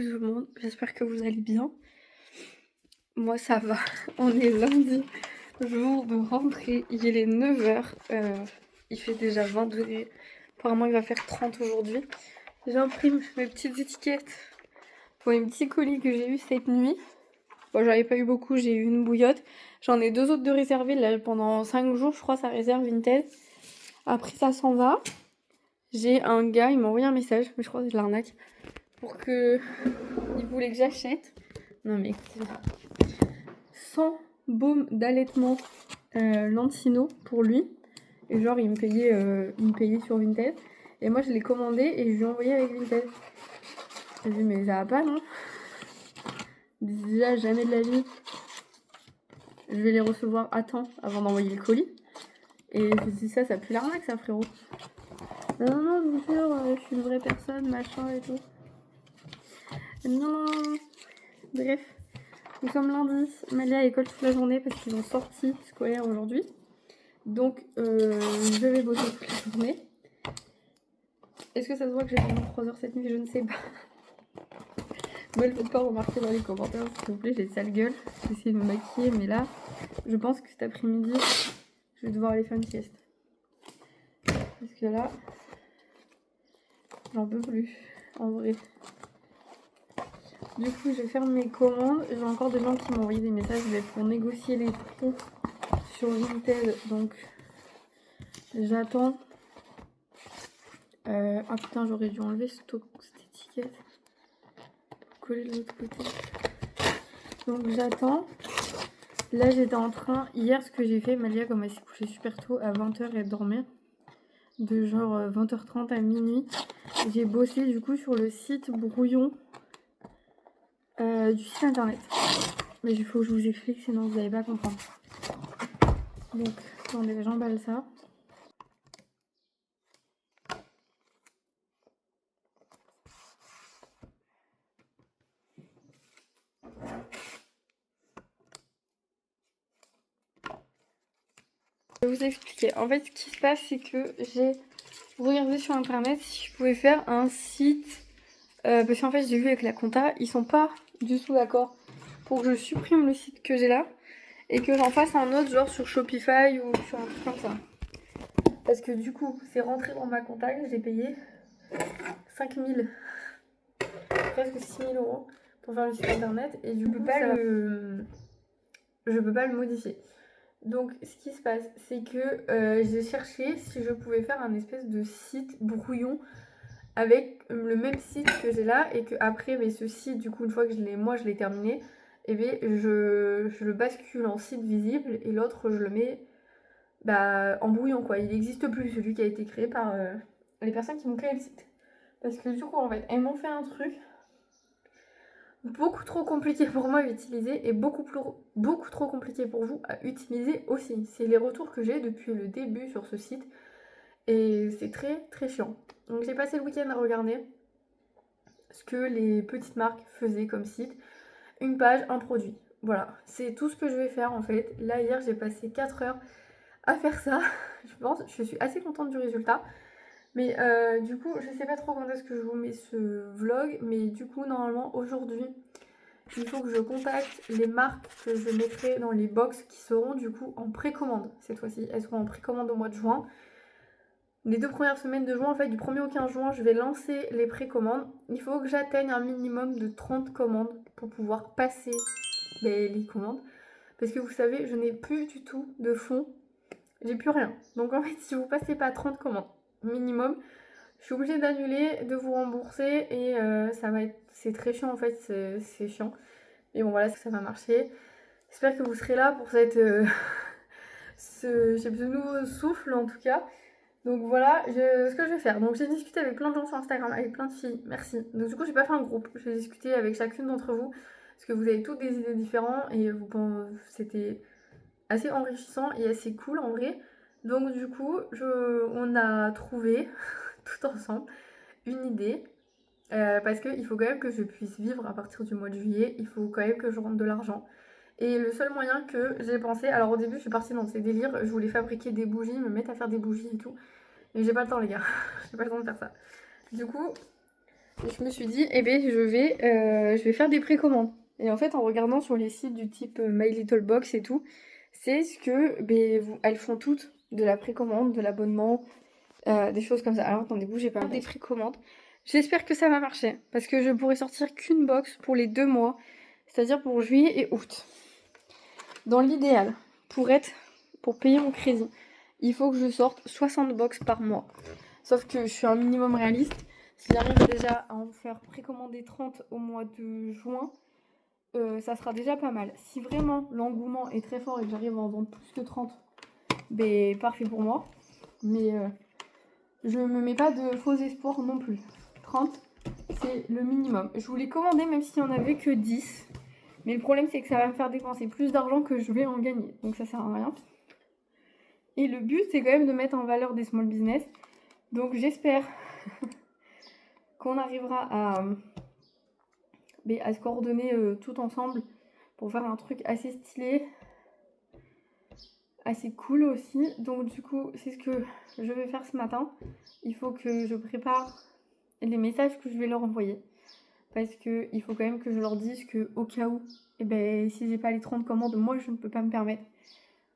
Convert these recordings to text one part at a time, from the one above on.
Tout le monde, j'espère que vous allez bien. Moi ça va, on est lundi, jour de rentrée, il est 9h, il fait déjà 20 degrés, apparemment il va faire 30 aujourd'hui. J'imprime mes petites étiquettes pour les petits colis que j'ai eu cette nuit. Bon, j'en avais pas eu beaucoup, j'ai eu une bouillotte, j'en ai 2 autres de réservés là pendant 5 jours, je crois, ça réserve Vinted. Après ça s'en va. J'ai un gars, il m'a envoyé un message, mais je crois que c'est de l'arnaque, pour que il voulait que j'achète. Non mais écoutez, 100 baumes d'allaitement Lantino pour lui. Et genre il me payait sur Vinted. Et moi je l'ai commandé et je lui ai envoyé avec Vinted. J'ai dit mais ça va pas non? Déjà jamais de la vie. Je vais les recevoir à temps avant d'envoyer le colis. Et je me suis dit ça pue l'arnaque ça frérot. Non, bien sûr, je suis une vraie personne, machin et tout. Non. Bref. Nous sommes lundi, Malia à l'école toute la journée parce qu'ils ont sorti scolaire aujourd'hui. Donc je vais bosser toute la journée. Est-ce que ça se voit que j'ai dormi 3 heures cette nuit? Je ne sais pas. Ne me le faites pas remarquer dans les commentaires s'il vous plaît, j'ai sale gueule. J'ai essayé de me maquiller mais là, je pense que cet après-midi, je vais devoir aller faire une sieste. Parce que là, j'en peux plus, en vrai. Du coup, je vais faire mes commandes. J'ai encore des gens qui m'ont envoyé des messages pour négocier les prix sur Vinted. Donc, j'attends. Ah putain, j'aurais dû enlever cette étiquette. Pour coller de l'autre côté. Donc, j'attends. Là, j'étais en train. Hier, ce que j'ai fait, Malia, comme elle s'est couchée super tôt, à 20h, elle dormait. De genre 20h30 à minuit. J'ai bossé du coup sur le site brouillon du site internet. Mais il faut que je vous explique, sinon vous n'allez pas comprendre. Donc, attendez, j'emballe ça. Je vais vous expliquer. En fait, ce qui se passe, c'est que j'ai regardé sur internet si je pouvais faire un site. Parce qu'en fait, j'ai vu avec la compta, ils sont pas du tout d'accord pour que je supprime le site que j'ai là et que j'en fasse un autre, genre sur Shopify ou sur un truc comme ça. Parce que du coup, c'est rentré dans ma compta, j'ai payé 5000, presque 6000 euros pour faire le site internet et du coup, je peux pas le modifier. Donc ce qui se passe, c'est que j'ai cherché si je pouvais faire un espèce de site brouillon avec le même site que j'ai là et que après ce site, du coup, une fois que je l'ai terminé, et je le bascule en site visible et l'autre je le mets en brouillon quoi. Il n'existe plus celui qui a été créé par les personnes qui m'ont créé le site. Parce que du coup en fait elles m'ont fait un truc beaucoup trop compliqué pour moi à utiliser et beaucoup trop compliqué pour vous à utiliser aussi. C'est les retours que j'ai depuis le début sur ce site et c'est très très chiant. Donc j'ai passé le week-end à regarder ce que les petites marques faisaient comme site. Une page, un produit. Voilà, c'est tout ce que je vais faire en fait. Là hier j'ai passé 4 heures à faire ça. Je suis assez contente du résultat. Mais du coup, je sais pas trop quand est-ce que je vous mets ce vlog, mais du coup, normalement, aujourd'hui, il faut que je contacte les marques que je mettrai dans les box qui seront du coup en précommande cette fois-ci. Elles seront en précommande au mois de juin. Les 2 premières semaines de juin, en fait, du 1er au 15 juin, je vais lancer les précommandes. Il faut que j'atteigne un minimum de 30 commandes pour pouvoir passer les commandes. Parce que vous savez, je n'ai plus du tout de fonds. J'ai plus rien. Donc en fait, si vous passez pas 30 commandes minimum, je suis obligée d'annuler, de vous rembourser et c'est très chiant en fait, c'est chiant. Mais bon voilà, ça va marcher. J'espère que vous serez là pour ce nouveau souffle en tout cas. Donc voilà, ce que je vais faire. Donc j'ai discuté avec plein de gens sur Instagram, avec plein de filles, merci. Donc du coup j'ai pas fait un groupe, j'ai discuté avec chacune d'entre vous, parce que vous avez toutes des idées différentes et c'était assez enrichissant et assez cool en vrai. Donc du coup, on a trouvé tout ensemble une idée. Parce qu'il faut quand même que je puisse vivre à partir du mois de juillet, il faut quand même que je rentre de l'argent. Et le seul moyen que j'ai pensé, alors au début je suis partie dans ces délires, je voulais fabriquer des bougies, me mettre à faire des bougies et tout. Mais j'ai pas le temps les gars, j'ai pas le temps de faire ça. Du coup, Et je me suis dit, eh ben, je vais faire des précommandes. Et en fait, en regardant sur les sites du type My Little Box et tout, c'est ce que ben, elles font toutes de la précommande, de l'abonnement, des choses comme ça. Alors attendez, bougez pas. Des précommandes. J'espère que ça va marcher parce que je pourrais sortir qu'une box pour les 2 mois, c'est-à-dire pour juillet et août. Dans l'idéal, pour payer mon crédit, il faut que je sorte 60 box par mois. Sauf que je suis un minimum réaliste. Si j'arrive déjà à en faire précommander 30 au mois de juin, ça sera déjà pas mal. Si vraiment l'engouement est très fort et que j'arrive à en vendre plus que 30, ben parfait pour moi. Mais je me mets pas de faux espoirs non plus. 30, c'est le minimum. Je voulais commander même s'il n'y en avait que 10. Mais le problème, c'est que ça va me faire dépenser plus d'argent que je vais en gagner. Donc ça sert à rien. Et le but, c'est quand même de mettre en valeur des small business. Donc j'espère qu'on arrivera à se coordonner tout ensemble pour faire un truc assez stylé, assez cool aussi. Donc du coup, c'est ce que je vais faire ce matin. Il faut que je prépare les messages que je vais leur envoyer. Parce qu'il faut quand même que je leur dise que au cas où, si j'ai pas les 30 commandes, moi je ne peux pas me permettre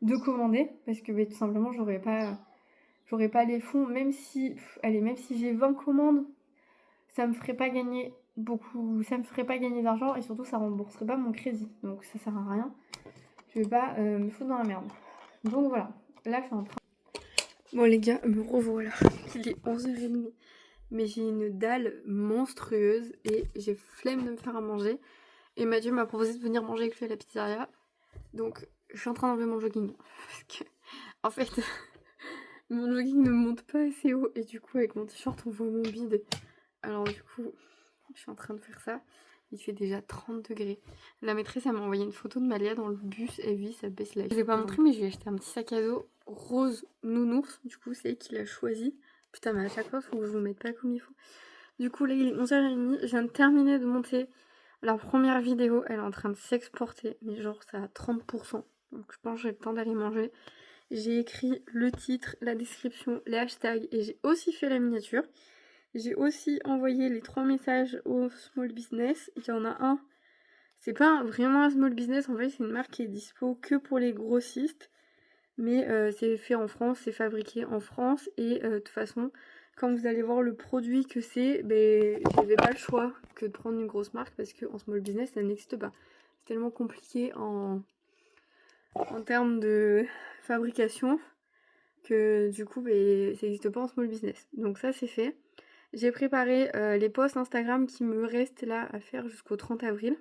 de commander. Parce que tout simplement, j'aurais pas les fonds. Même si j'ai 20 commandes, ça me ferait pas gagner beaucoup, ça me ferait pas gagner d'argent et surtout ça rembourserait pas mon crédit. Donc ça sert à rien. Je vais pas me foutre dans la merde. Donc voilà, là je suis en train... Bon les gars, me revoilà. Il est 11h30. Mais j'ai une dalle monstrueuse et j'ai flemme de me faire à manger. Et Mathieu m'a proposé de venir manger avec lui à la pizzeria. Donc je suis en train d'enlever mon jogging. Parce que, en fait, mon jogging ne monte pas assez haut. Et du coup, avec mon t-shirt, on voit mon bide. Alors du coup, je suis en train de faire ça. Il fait déjà 30 degrés. La maîtresse, elle m'a envoyé une photo de Malia dans le bus. Elle vit sa baisse life. Je l'ai pas montré, mais je lui ai acheté un petit sac à dos rose nounours. Du coup, c'est elle qui l'a choisi. Putain, mais à chaque fois, faut que je vous mette pas comme il faut. Du coup, là, il est 11h30. Je viens de terminer de monter la première vidéo. Elle est en train de s'exporter. Mais genre, ça a 30%. Donc, je pense que j'ai le temps d'aller manger. J'ai écrit le titre, la description, les hashtags. Et j'ai aussi fait la miniature. J'ai aussi envoyé les 3 messages au small business. Il y en a un. C'est pas vraiment un small business. En fait, c'est une marque qui est dispo que pour les grossistes. Mais c'est fait en France, c'est fabriqué en France. Et de toute façon, quand vous allez voir le produit que c'est, j'avais pas le choix que de prendre une grosse marque parce qu'en small business, ça n'existe pas. C'est tellement compliqué en termes de fabrication que du coup, ça n'existe pas en small business. Donc ça, c'est fait. J'ai préparé les posts Instagram qui me restent là à faire jusqu'au 30 avril.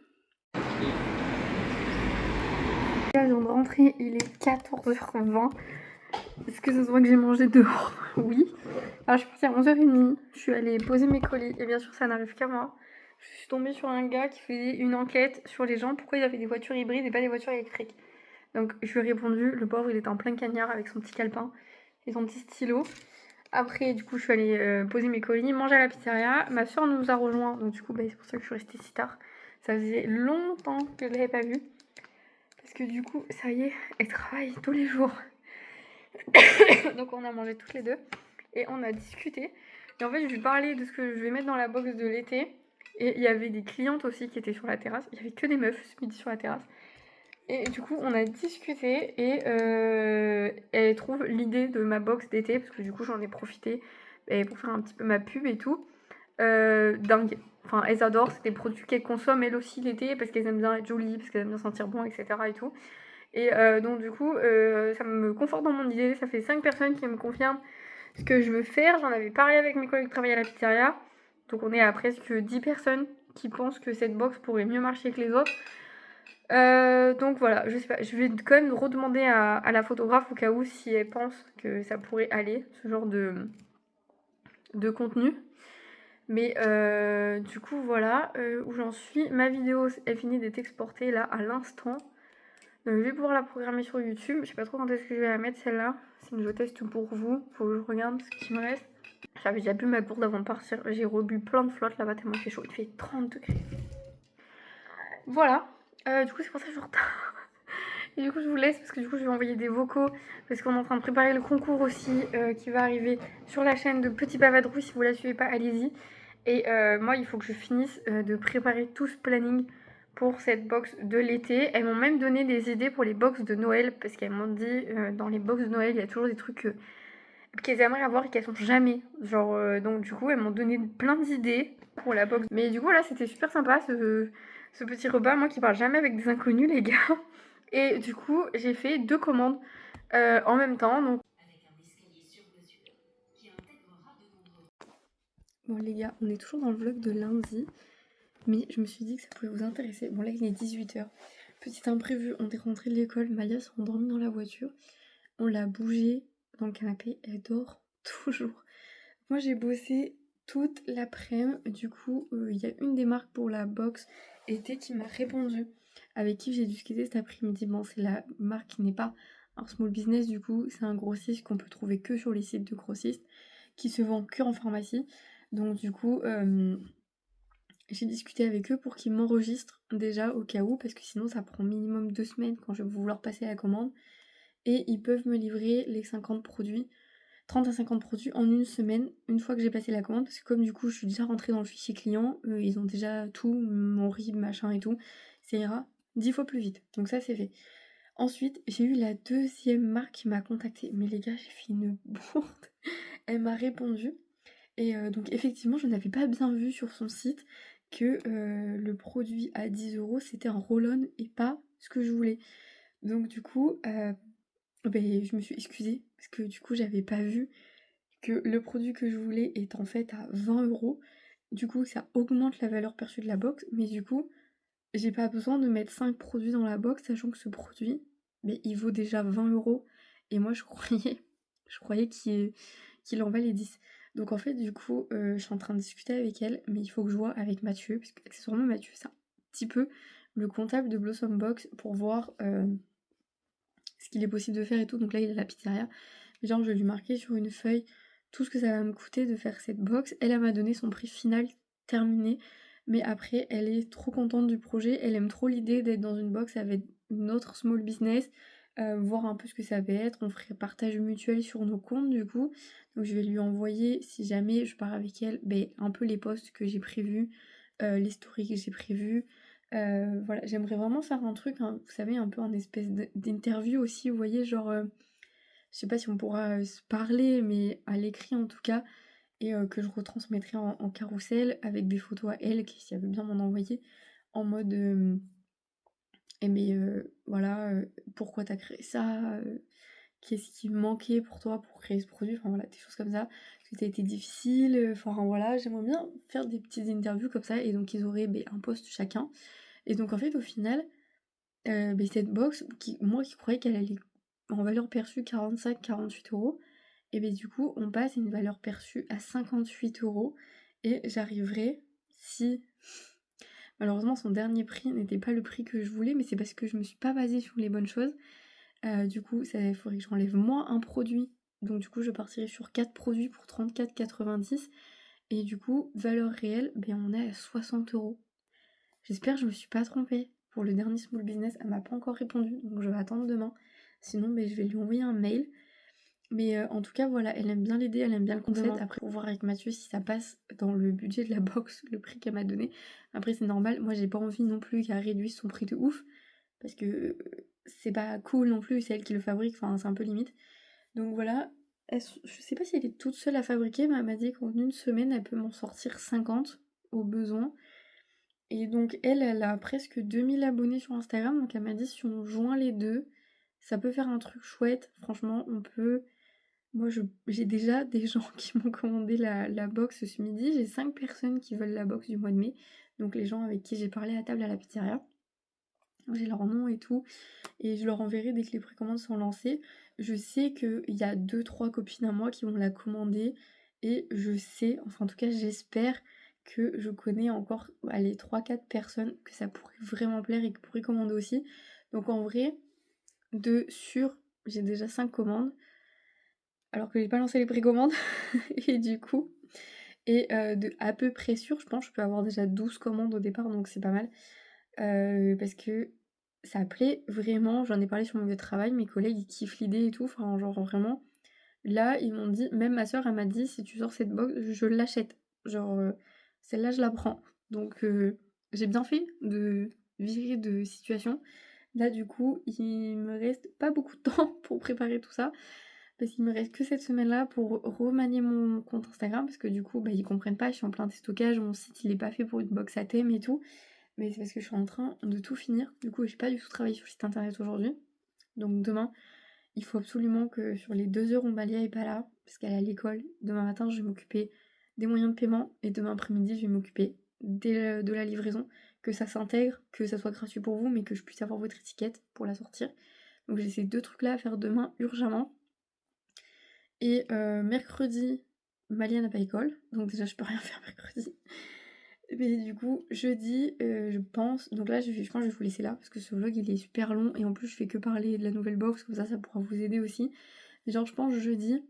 Là, je viens de rentrer, il est 14h20. Est-ce que ça se voit que j'ai mangé dehors? Oui. Alors, je suis partie à 11h30. Je suis allée poser mes colis. Et bien sûr, ça n'arrive qu'à moi. Je suis tombée sur un gars qui faisait une enquête sur les gens. Pourquoi il avait des voitures hybrides et pas des voitures électriques. Donc, je lui ai répondu. Le pauvre, il était en plein cagnard avec son petit calepin et son petit stylo. Après, du coup, je suis allée poser mes colis, manger à la pizzeria. Ma soeur nous a rejoints. Donc, du coup, c'est pour ça que je suis restée si tard. Ça faisait longtemps que je ne l'avais pas vue. Parce que du coup, ça y est, elle travaille tous les jours. Donc on a mangé toutes les deux et on a discuté. Et en fait, je lui parlais de ce que je vais mettre dans la box de l'été. Et il y avait des clientes aussi qui étaient sur la terrasse. Il y avait que des meufs ce midi sur la terrasse. Et du coup, on a discuté et elle trouve l'idée de ma box d'été, parce que du coup, j'en ai profité pour faire un petit peu ma pub et tout. Dingue. Enfin, elles adorent, c'est des produits qu'elles consomment elles aussi l'été parce qu'elles aiment bien être jolies, parce qu'elles aiment bien sentir bon, etc. et tout. Et donc du coup, ça me conforte dans mon idée. Ça fait 5 personnes qui me confirment ce que je veux faire. J'en avais parlé avec mes collègues qui travaillent à la pizzeria. Donc on est à presque 10 personnes qui pensent que cette box pourrait mieux marcher que les autres. Donc voilà, je sais pas. Je vais quand même redemander à la photographe au cas où si elle pense que ça pourrait aller, ce genre de contenu. Mais du coup voilà où j'en suis. Ma vidéo est finie d'être exportée là à l'instant. Donc, je vais pouvoir la programmer sur YouTube. Je sais pas trop quand est-ce que je vais la mettre celle-là. C'est une je teste pour vous. Faut que je regarde ce qui me reste. J'avais déjà bu ma gourde avant de partir. J'ai rebu plein de flotte là-bas tellement il fait chaud. Il fait 30 degrés. Voilà. Du coup c'est pour ça que je suis en retard. Et du coup je vous laisse parce que du coup je vais envoyer des vocaux. Parce qu'on est en train de préparer le concours aussi qui va arriver sur la chaîne de Petit Bavadrouille. Si vous la suivez pas, allez-y. Et moi, il faut que je finisse de préparer tout ce planning pour cette box de l'été. Elles m'ont même donné des idées pour les box de Noël, parce qu'elles m'ont dit, dans les box de Noël, il y a toujours des trucs qu'elles aimeraient avoir et qu'elles sont jamais. Genre, donc du coup, elles m'ont donné plein d'idées pour la box. Mais du coup, là, c'était super sympa, ce petit repas. Moi qui parle jamais avec des inconnus, les gars. Et du coup, j'ai fait 2 commandes en même temps. Donc... Bon les gars, on est toujours dans le vlog de lundi, mais je me suis dit que ça pouvait vous intéresser. Bon là il est 18h. Petit imprévu, on est rentré de l'école, Malia s'est endormie dans la voiture. On l'a bougée dans le canapé, elle dort toujours. Moi j'ai bossé toute l'après-midi, du coup il y a une des marques pour la box été qui m'a répondu, avec qui j'ai discuté cet après-midi. Bon c'est la marque qui n'est pas un small business, du coup c'est un grossiste qu'on peut trouver que sur les sites de grossistes, qui se vend que en pharmacie. Donc du coup j'ai discuté avec eux pour qu'ils m'enregistrent déjà au cas où, parce que sinon ça prend minimum 2 semaines quand je vais vouloir passer la commande. Et ils peuvent me livrer les 50 produits, 30 à 50 produits en une semaine, une fois que j'ai passé la commande, parce que comme du coup je suis déjà rentrée dans le fichier client, ils ont déjà tout, mon RIB, machin et tout, ça ira 10 fois plus vite. Donc ça c'est fait. Ensuite, j'ai eu la deuxième marque qui m'a contactée. Mais les gars, j'ai fait une bourde. Elle m'a répondu. Et donc effectivement, je n'avais pas bien vu sur son site que le produit à 10 € c'était un roll-on et pas ce que je voulais. Donc du coup, je me suis excusée parce que du coup j'avais pas vu que le produit que je voulais est en fait à 20 €. Du coup ça augmente la valeur perçue de la box, mais du coup j'ai pas besoin de mettre 5 produits dans la box, sachant que ce produit, mais il vaut déjà 20 € et moi je croyais qu'il en valait 10. Donc en fait, du coup, je suis en train de discuter avec elle, mais il faut que je vois avec Mathieu, parce qu'accessoirement Mathieu, c'est un petit peu le comptable de Blossom Box pour voir ce qu'il est possible de faire et tout. Donc là, il est à la pizzeria. Genre, je vais lui marquer sur une feuille tout ce que ça va me coûter de faire cette box. Elle m'a donné son prix final terminé. Mais après, elle est trop contente du projet. Elle aime trop l'idée d'être dans une box avec une autre small business. Voir un peu ce que ça va être. On ferait partage mutuel sur nos comptes du coup. Donc je vais lui envoyer, si jamais je pars avec elle, un peu les posts que j'ai prévus, les stories que j'ai prévus. Voilà, j'aimerais vraiment faire un truc, hein, vous savez, un peu en espèce d'interview aussi, vous voyez, genre, je sais pas si on pourra se parler, mais à l'écrit en tout cas, et que je retransmettrai en carrousel avec des photos à elle, si elle veut bien m'en envoyer, en mode, eh mais voilà, pourquoi t'as créé ça, qu'est-ce qui manquait pour toi pour créer ce produit, enfin voilà, des choses comme ça, est-ce que ça a été difficile, enfin voilà, j'aimerais bien faire des petites interviews comme ça, et donc ils auraient un post chacun. Et donc en fait au final, cette box, moi qui croyais qu'elle allait en valeur perçue 45-48 €, et du coup on passe à une valeur perçue à 58 € et j'arriverai, si malheureusement son dernier prix n'était pas le prix que je voulais, mais c'est parce que je me suis pas basée sur les bonnes choses. Du coup il faudrait que j'enlève moins un produit, donc du coup je partirai sur 4 produits pour 34,90 et du coup valeur réelle, on est à 60 €. J'espère que je me suis pas trompée. Pour le dernier small business, elle m'a pas encore répondu, donc je vais attendre demain. Sinon, je vais lui envoyer un mail. Mais en tout cas, voilà, elle aime bien l'idée, elle aime bien le concept. Demain. Après, pour voir avec Mathieu si ça passe dans le budget de la box, le prix qu'elle m'a donné. Après, c'est normal. Moi, j'ai pas envie non plus qu'elle réduise son prix de ouf. Parce que c'est pas cool non plus, c'est elle qui le fabrique, enfin, c'est un peu limite. Donc voilà. Je sais pas si elle est toute seule à fabriquer, mais elle m'a dit qu'en une semaine, elle peut m'en sortir 50 au besoin. Et donc elle a presque 2000 abonnés sur Instagram, donc elle m'a dit si on joint les deux, ça peut faire un truc chouette. Franchement, on peut... Moi, j'ai déjà des gens qui m'ont commandé la box ce midi. J'ai 5 personnes qui veulent la box du mois de mai. Donc les gens avec qui j'ai parlé à table à la pizzeria. J'ai leur nom et tout. Et je leur enverrai dès que les précommandes sont lancées. Je sais qu'il y a 2-3 copines à moi qui vont la commander. Et je sais, enfin en tout cas j'espère que je connais encore 3-4 personnes que ça pourrait vraiment plaire et qui pourraient commander aussi. Donc en vrai, j'ai déjà 5 commandes. Alors que j'ai pas lancé les précommandes. Et du coup, de à peu près sûr, je pense que je peux avoir déjà 12 commandes au départ, donc c'est pas mal. Parce que ça plaît vraiment, j'en ai parlé sur mon lieu de travail, mes collègues ils kiffent l'idée et tout, enfin genre vraiment, là ils m'ont dit, même ma soeur elle m'a dit si tu sors cette box, je l'achète. Genre celle-là je la prends. Donc j'ai bien fait de virer de situation. Là du coup, il me reste pas beaucoup de temps pour préparer tout ça, parce qu'il me reste que cette semaine-là pour remanier mon compte Instagram, parce que du coup, ils comprennent pas, je suis en plein déstockage, mon site il est pas fait pour une box à thème et tout, mais c'est parce que je suis en train de tout finir. Du coup, j'ai pas du tout travaillé sur le site internet aujourd'hui. Donc demain, il faut absolument que sur les 2 heures où Malia est pas là, parce qu'elle est à l'école, demain matin je vais m'occuper des moyens de paiement et demain après-midi je vais m'occuper de la livraison, que ça s'intègre, que ça soit gratuit pour vous, mais que je puisse avoir votre étiquette pour la sortir. Donc j'ai ces 2 trucs-là à faire demain urgemment. Et mercredi, Malia n'a pas école, donc déjà je peux rien faire mercredi. Mais du coup, jeudi, je pense. Donc là, je pense que je vais vous laisser là parce que ce vlog il est super long et en plus, je fais que parler de la nouvelle box, comme ça pourra vous aider aussi. Genre, je pense jeudi,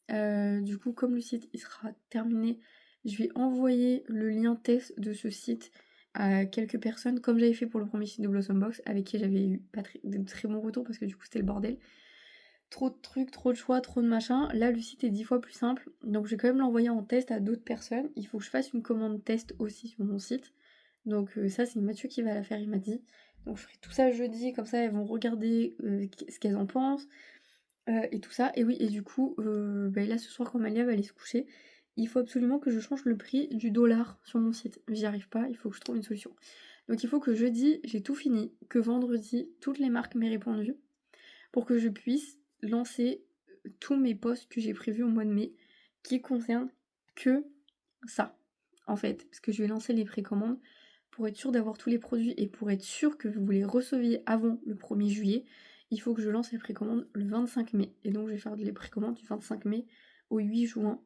du coup, comme le site il sera terminé, je vais envoyer le lien test de ce site à quelques personnes, comme j'avais fait pour le premier site de Blossom Box, avec qui j'avais eu pas de très bons retours parce que du coup, c'était le bordel. Trop de trucs, trop de choix, trop de machin. Là, le site est 10 fois plus simple. Donc, je vais quand même l'envoyer en test à d'autres personnes. Il faut que je fasse une commande test aussi sur mon site. Donc, ça, c'est Mathieu qui va la faire, il m'a dit. Donc, je ferai tout ça jeudi. Comme ça, elles vont regarder ce qu'elles en pensent. Et tout ça. Et oui, et du coup, là, ce soir, quand Malia va aller se coucher, il faut absolument que je change le prix du dollar sur mon site. J'y arrive pas, il faut que je trouve une solution. Donc, il faut que jeudi, j'ai tout fini. Que vendredi, toutes les marques m'aient répondu. Pour que je puisse lancer tous mes posts que j'ai prévus au mois de mai qui concernent que ça en fait, parce que je vais lancer les précommandes pour être sûr d'avoir tous les produits et pour être sûr que vous les receviez avant le 1er juillet, il faut que je lance les précommandes le 25 mai. Et donc je vais faire les précommandes du 25 mai au 8 juin.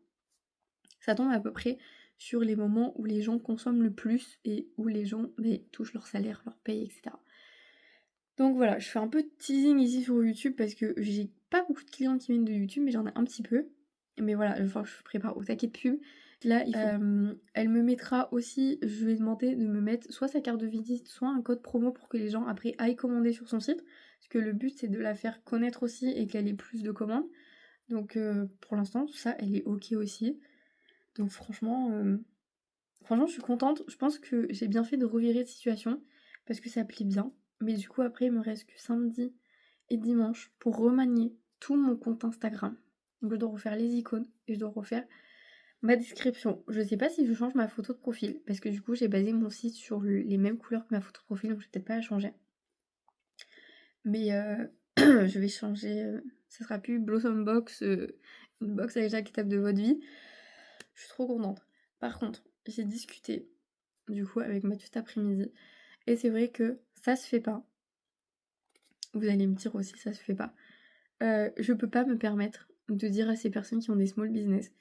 Ça tombe à peu près sur les moments où les gens consomment le plus et où les gens touchent leur salaire, leur paye, etc. Donc voilà, je fais un peu de teasing ici sur YouTube parce que j'ai pas beaucoup de clients qui viennent de YouTube, mais j'en ai un petit peu. Mais voilà, enfin, je prépare au taquet de pub. Là, elle me mettra aussi, je lui ai demandé de me mettre soit sa carte de visite, soit un code promo pour que les gens après aillent commander sur son site. Parce que le but c'est de la faire connaître aussi et qu'elle ait plus de commandes. Donc pour l'instant, tout ça, elle est ok aussi. Donc franchement, je suis contente. Je pense que j'ai bien fait de revirer de situation parce que ça plie bien. Mais du coup, après, il me reste que samedi et dimanche pour remanier tout mon compte Instagram. Donc, je dois refaire les icônes et je dois refaire ma description. Je sais pas si je change ma photo de profil parce que du coup, j'ai basé mon site sur les mêmes couleurs que ma photo de profil, donc je vais peut-être pas la changer. Mais je vais changer. Ça sera plus Blossom Box, une box avec chaque étape de votre vie. Je suis trop contente. Par contre, j'ai discuté du coup avec Mathieu cet après-midi. Et c'est vrai que ça se fait pas. Vous allez me dire aussi ça se fait pas. Je peux pas me permettre de dire à ces personnes qui ont des small business,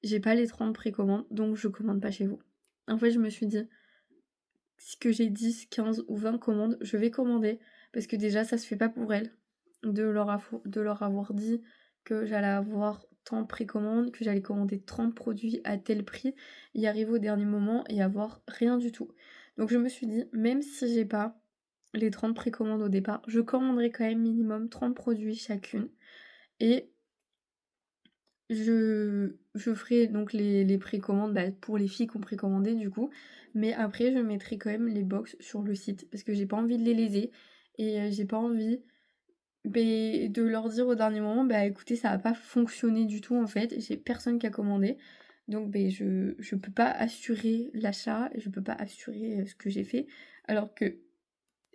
j'ai pas les 30 précommandes, donc je commande pas chez vous. En fait, je me suis dit, si que j'ai 10, 15 ou 20 commandes, je vais commander, parce que déjà, ça se fait pas pour elles, de leur avoir dit que j'allais avoir tant de précommandes, que j'allais commander 30 produits à tel prix, y arriver au dernier moment et avoir rien du tout. Donc je me suis dit, même si j'ai pas les 30 précommandes au départ, je commanderai quand même minimum 30 produits chacune. Et je ferai donc les précommandes pour les filles qui ont précommandé du coup. Mais après, je mettrai quand même les box sur le site parce que j'ai pas envie de les léser et j'ai pas envie de leur dire au dernier moment, écoutez, ça va pas fonctionner du tout en fait. J'ai personne qui a commandé. Donc je peux pas assurer l'achat, je peux pas assurer ce que j'ai fait. Alors que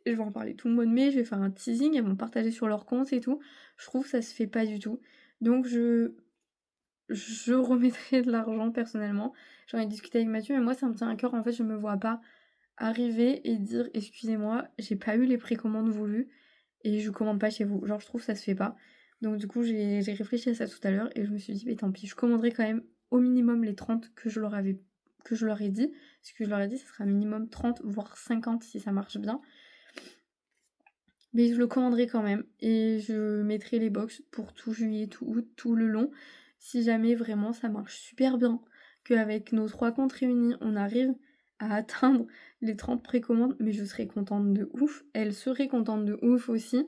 je vais en parler tout le mois de mai, je vais faire un teasing, elles vont partager sur leur compte et tout. Je trouve que ça se fait pas du tout. Donc je remettrai de l'argent personnellement. J'en ai discuté avec Mathieu, mais moi ça me tient à cœur. En fait, je me vois pas arriver et dire excusez-moi, j'ai pas eu les précommandes voulues et je commande pas chez vous. Genre, je trouve que ça se fait pas. Donc, du coup, j'ai réfléchi à ça tout à l'heure et je me suis dit, mais tant pis, je commanderai quand même au minimum les 30 que je leur ai dit. Ce que je leur ai dit, ce sera minimum 30 voire 50 si ça marche bien. Mais je le commanderai quand même et je mettrai les box pour tout juillet, tout août, tout le long. Si jamais vraiment ça marche super bien, qu'avec nos 3 comptes réunis, on arrive à atteindre les 30 précommandes, mais je serai contente de ouf. Elle serait contente de ouf aussi.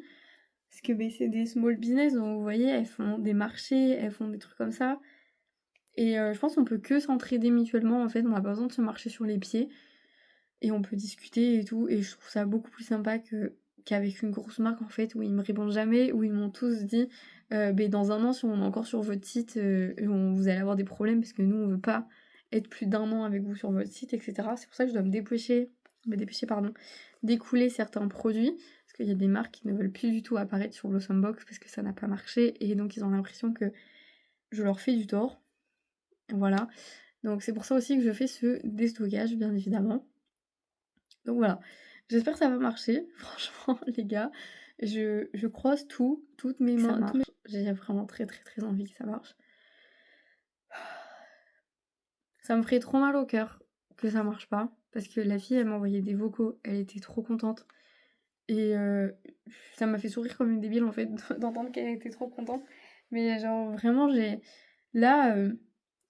Parce que c'est des small business, donc vous voyez, elles font des marchés, elles font des trucs comme ça. Et je pense qu'on peut que s'entraider mutuellement, en fait, on n'a pas besoin de se marcher sur les pieds et on peut discuter et tout et je trouve ça beaucoup plus sympa qu'avec une grosse marque, en fait, où ils me répondent jamais, où ils m'ont tous dit: «Beh, dans 1 an, si on est encore sur votre site, vous allez avoir des problèmes parce que nous, on veut pas être plus d'1 an avec vous sur votre site» et cetera. C'est pour ça que je dois pardon, d'écouler certains produits, parce qu'il y a des marques qui ne veulent plus du tout apparaître sur Blossom Box parce que ça n'a pas marché et donc ils ont l'impression que je leur fais du tort. Voilà, donc c'est pour ça aussi que je fais ce déstockage, bien évidemment. Donc voilà, j'espère que ça va marcher. Franchement, les gars, je croise toutes mes Que ça mains, marche. j'ai vraiment très, très, très envie que ça marche. Ça me ferait trop mal au cœur que ça marche pas, parce que la fille, elle m'a envoyé des vocaux, elle était trop contente et ça m'a fait sourire comme une débile, en fait, d'entendre qu'elle était trop contente. Mais genre vraiment, là,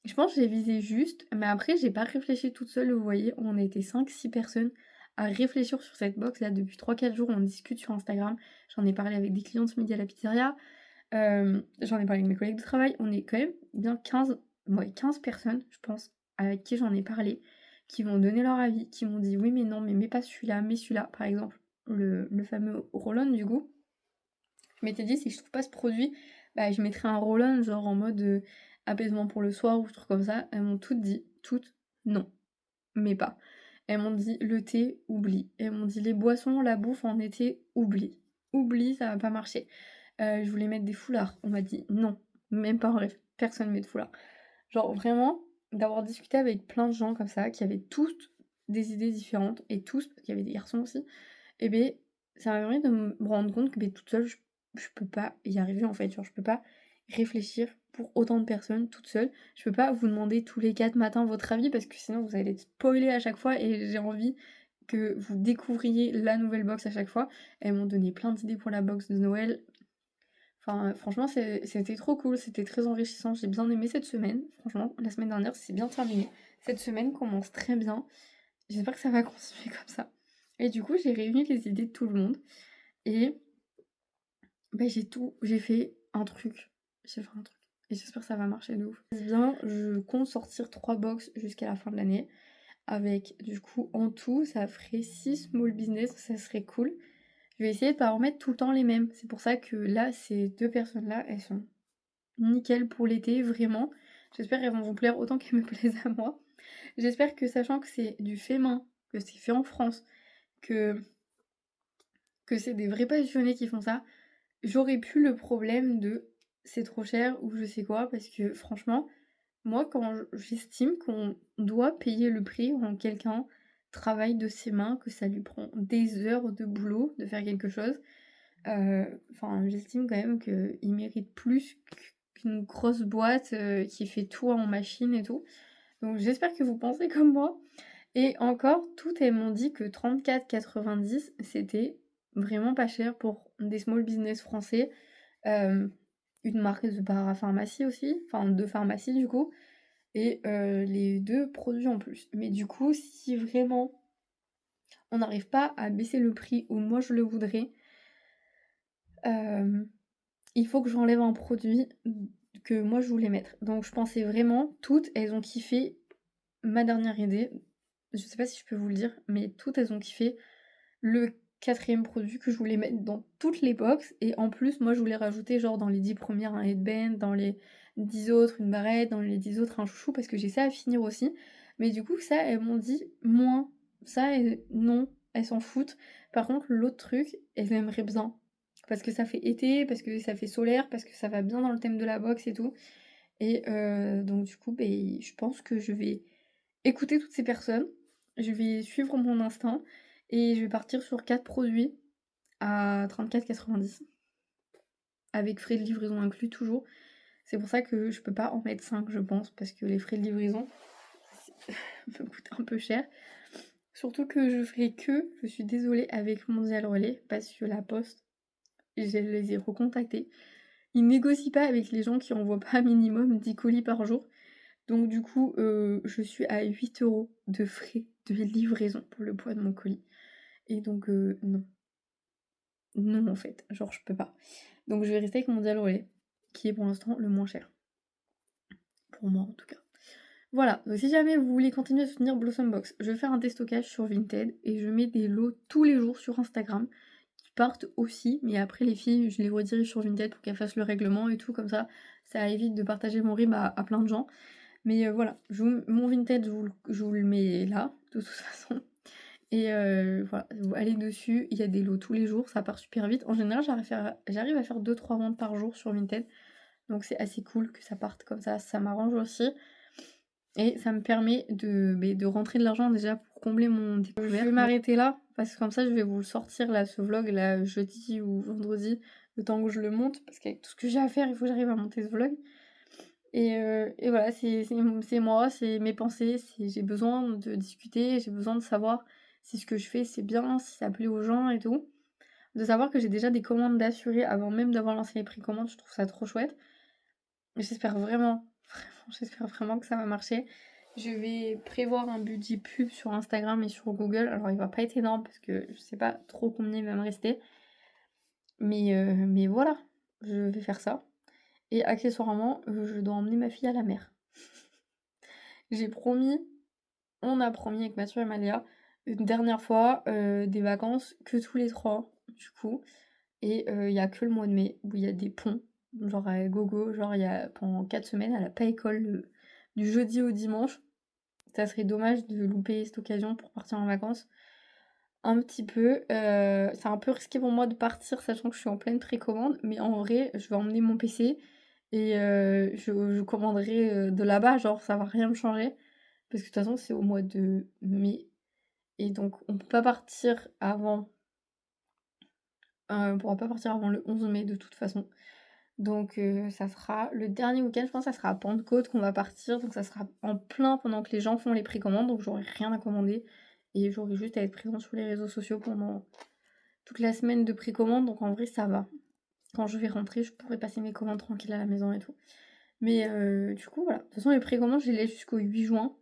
je pense que j'ai visé juste, mais après j'ai pas réfléchi toute seule, vous voyez? On était 5-6 personnes à réfléchir sur cette box là depuis 3-4 jours, on discute sur Instagram. J'en ai parlé avec des clients ce midi à la pizzeria, j'en ai parlé avec mes collègues de travail. On est quand même bien 15, ouais 15 personnes, je pense, avec qui j'en ai parlé, qui m'ont donné leur avis, qui m'ont dit: «Oui, mais non, mais mets pas celui-là, mets celui-là». Par exemple, le fameux roll-on du coup, je m'étais dit: «Si je trouve pas ce produit, bah, je mettrai un roll-on genre en mode, apaisement pour le soir ou truc comme ça». Elles m'ont toutes dit, toutes: «Non, mets pas». Elles m'ont dit: «Le thé, oublie». Elles m'ont dit: «Les boissons, la bouffe en été, oublie. Oublie, ça va pas marcher». Je voulais mettre des foulards. On m'a dit: «Non, même pas en rêve, personne met de foulard». Genre vraiment, d'avoir discuté avec plein de gens comme ça, qui avaient tous des idées différentes et tous, parce qu'il y avait des garçons aussi, et beh, ça m'a permis de me rendre compte que, beh, toute seule, je peux pas y arriver en fait. Genre je peux pas réfléchir pour autant de personnes toute seule. Je peux pas vous demander tous les 4 matins votre avis parce que sinon vous allez être spoilés à chaque fois et j'ai envie que vous découvriez la nouvelle box à chaque fois. Elles m'ont donné plein d'idées pour la box de Noël. Enfin, franchement, c'était trop cool, c'était très enrichissant. J'ai bien aimé cette semaine. Franchement, la semaine dernière, c'est bien terminé. Cette semaine commence très bien. J'espère que ça va continuer comme ça. Et du coup, j'ai réuni les idées de tout le monde et bah, j'ai fait un truc. J'ai fait un truc. Et j'espère que ça va marcher de ouf. Bien, je compte sortir 3 box jusqu'à la fin de l'année. Avec, du coup, en tout, ça ferait 6 small business. Ça serait cool. Je vais essayer de pas remettre tout le temps les mêmes. C'est pour ça que là, ces 2 personnes-là, elles sont nickel pour l'été, vraiment. J'espère qu'elles vont vous plaire autant qu'elles me plaisent à moi. J'espère que sachant que c'est du fait main, que c'est fait en France, que, que c'est des vrais passionnés qui font ça, j'aurais plus le problème de c'est trop cher ou je sais quoi, parce que franchement, moi quand j'estime qu'on doit payer le prix quand quelqu'un travaille de ses mains, que ça lui prend des heures de boulot de faire quelque chose, enfin, j'estime quand même qu'il mérite plus qu'une grosse boîte, qui fait tout en machine et tout. Donc j'espère que vous pensez comme moi et encore, toutes elles m'ont dit que 34,90 c'était vraiment pas cher pour des small business français. Hem, une marque de parapharmacie aussi, enfin de pharmacie du coup et les 2 produits en plus. Mais du coup, si vraiment on n'arrive pas à baisser le prix où moi je le voudrais, hem il faut que j'enlève un produit que moi je voulais mettre. Donc je pensais vraiment toutes, elles ont kiffé ma dernière idée. Je sais pas si je peux vous le dire, mais toutes elles ont kiffé le 4e produit que je voulais mettre dans toutes les box et en plus moi je voulais rajouter genre dans les 10 premières un headband, dans les 10 autres une barrette, dans les 10 autres un chouchou parce que j'ai ça à finir aussi. Mais du coup ça elles m'ont dit moins. Ça non, elles s'en foutent. Par contre l'autre truc, elles aimeraient bien. Parce que ça fait été, parce que ça fait solaire, parce que ça va bien dans le thème de la box et tout. Et donc du coup, beh, je pense que je vais écouter toutes ces personnes, je vais suivre mon instinct et je vais partir sur 4 produits à 34,90 avec frais de livraison inclus toujours. C'est pour ça que je peux pas en mettre 5 je pense, parce que les frais de livraison me coûtent un peu cher. Surtout que je suis désolée, avec Mondial Relais, parce que la poste, je les ai recontactés. Ils négocient pas avec les gens qui envoient pas minimum 10 colis par jour. Donc du coup, je suis à 8 € de frais de livraison pour le poids de mon colis. Et donc non. Non en fait, genre je peux pas. Donc je vais rester avec Mondial Relais, qui est pour l'instant le moins cher. pour moi en tout cas. Voilà, donc si jamais vous voulez continuer à soutenir Blossom Box, je vais faire un déstockage sur Vinted et je mets des lots tous les jours sur Instagram qui partent aussi, mais après les filles, je les redirige sur Vinted pour qu'elles fassent le règlement et tout, comme ça évite de partager mon RIB à plein de gens. Mais voilà, mon Vinted, je vous le mets là, de toute façon. Et voilà, vous allez dessus, il y a des lots tous les jours, ça part super vite. En général, j'arrive à faire 2-3 ventes par jour sur Vinted. Donc c'est assez cool que ça parte comme ça m'arrange aussi. Et ça me permet de rentrer de l'argent déjà pour combler mon découvert. Je vais m'arrêter là, parce que comme ça je vais vous le sortir là, ce vlog là, jeudi ou vendredi, le temps que je le monte, parce qu'avec tout ce que j'ai à faire, il faut que j'arrive à monter ce vlog. Et voilà, c'est moi, c'est mes pensées, j'ai besoin de discuter, j'ai besoin de savoir si ce que je fais c'est bien, si ça plaît aux gens et tout. De savoir que j'ai déjà des commandes d'assurées avant même d'avoir lancé les précommandes, je trouve ça trop chouette. J'espère j'espère vraiment que ça va marcher. Je vais prévoir un budget pub sur Instagram et sur Google. Alors il va pas être énorme parce que je sais pas trop combien il va me rester. Mais voilà, je vais faire ça. Et accessoirement, je dois emmener ma fille à la mer. On a promis avec Mathieu et Malia, une dernière fois, des vacances que tous les 3, du coup. Et il y a que le mois de mai où il y a des ponts. Genre à gogo, genre il y a pendant 4 semaines, elle a pas école du jeudi au dimanche. Ça serait dommage de louper cette occasion pour partir en vacances. Un petit peu. C'est un peu risqué pour moi de partir sachant que je suis en pleine précommande, mais en vrai, je vais emmener mon PC et je commanderai de là-bas, genre ça va rien me changer. Parce que de toute façon, c'est au mois de mai. Et donc, on peut pas partir avant. On pourra pas partir avant le 11 mai de toute façon. Donc ça sera le dernier week-end, je pense que ça sera à Pentecôte qu'on va partir. Donc ça sera en plein pendant que les gens font les précommandes. Donc j'aurai rien à commander. Et j'aurai juste à être présente sur les réseaux sociaux pendant toute la semaine de précommande. Donc en vrai ça va. Quand je vais rentrer, je pourrai passer mes commandes tranquilles à la maison et tout. Mais du coup voilà. De toute façon les précommandes, je les laisse jusqu'au 8 juin.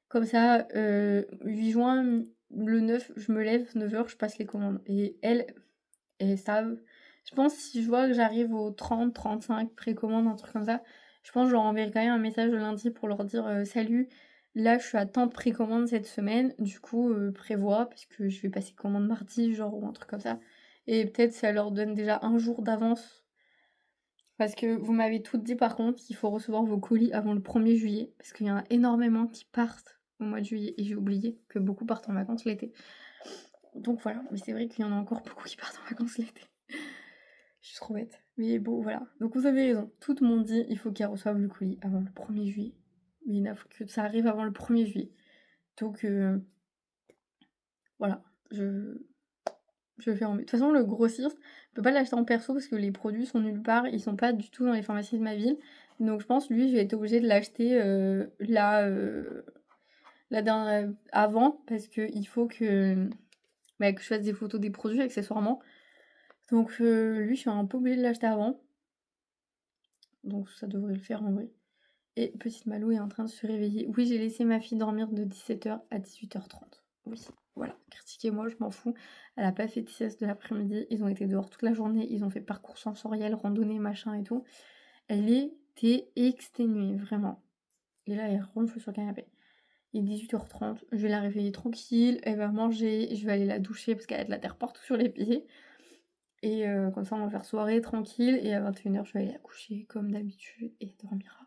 Comme ça, 8 juin, le 9, je me lève, 9h, je passe les commandes. Et elles savent. Je pense si je vois que j'arrive aux 30, 35 précommandes, un truc comme ça, je pense que je leur enverrai quand même un message le lundi pour leur dire salut, là je suis à tant de précommandes cette semaine, du coup prévois, parce que je vais passer commande mardi, genre, ou un truc comme ça. Et peut-être ça leur donne déjà un jour d'avance. Parce que vous m'avez toutes dit par contre qu'il faut recevoir vos colis avant le 1er juillet, parce qu'il y en a énormément qui partent au mois de juillet, et j'ai oublié que beaucoup partent en vacances l'été. Donc voilà, mais c'est vrai qu'il y en a encore beaucoup qui partent en vacances l'été. Je suis trop bête. Mais bon, voilà. Donc vous avez raison. Tout le monde dit il faut qu'elle reçoive le colis avant le 1er juillet. Mais il faut que ça arrive avant le 1er juillet. Donc voilà. Je vais faire en... De toute façon, le grossiste, je peux pas l'acheter en perso parce que les produits sont nulle part. Ils sont pas du tout dans les pharmacies de ma ville. Donc je pense, lui, je vais être obligée de l'acheter avant. Parce qu'il faut que je fasse des photos des produits accessoirement. Donc lui, je suis un peu obligée de l'acheter avant. Donc ça devrait le faire en vrai. Et petite Malou est en train de se réveiller. Oui, j'ai laissé ma fille dormir de 17h à 18h30. Oui, voilà. Critiquez-moi, je m'en fous. Elle a pas fait de sieste de l'après-midi. Ils ont été dehors toute la journée. Ils ont fait parcours sensoriel, randonnée, machin et tout. Elle était exténuée, vraiment. Et là, elle ronfle sur le canapé. Il est 18h30. Je vais la réveiller tranquille. Elle va manger. Je vais aller la doucher parce qu'elle a de la terre partout sur les pieds. Et comme ça, on va faire soirée tranquille. Et à 21h, je vais aller la coucher comme d'habitude. Et elle dormira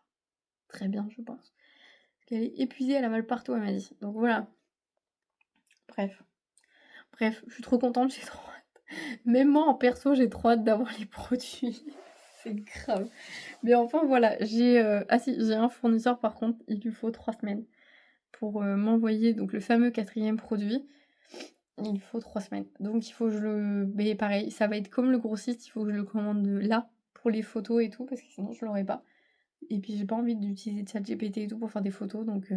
très bien, je pense. Parce qu'elle est épuisée, elle a mal partout, elle m'a dit. Donc voilà. Bref, je suis trop contente, j'ai trop hâte. Même moi, en perso, j'ai trop hâte d'avoir les produits. C'est grave. Mais enfin, voilà. J'ai un fournisseur, par contre, il lui faut 3 semaines pour m'envoyer donc le fameux 4e produit. Il faut 3 semaines. Donc il faut que je le... Mais pareil, ça va être comme le grossiste, il faut que je le commande là pour les photos et tout, parce que sinon je l'aurais pas. Et puis j'ai pas envie d'utiliser ChatGPT et tout pour faire des photos, donc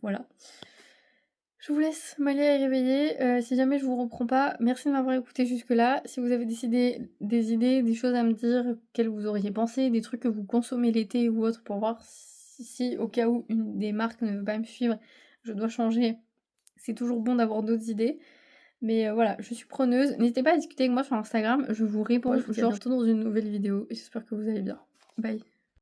voilà. Je vous laisse, Malia est réveillée. Si jamais je vous reprends pas, merci de m'avoir écouté jusque-là. Si vous avez décidé des idées, des choses à me dire, quelles vous auriez pensé, des trucs que vous consommez l'été ou autre, pour voir si au cas où une des marques ne veut pas me suivre, je dois changer. C'est toujours bon d'avoir d'autres idées. Mais voilà, je suis preneuse. N'hésitez pas à discuter avec moi sur Instagram, je vous réponds. Je vous dis à bientôt dans une nouvelle vidéo et j'espère que vous allez bien. Bye.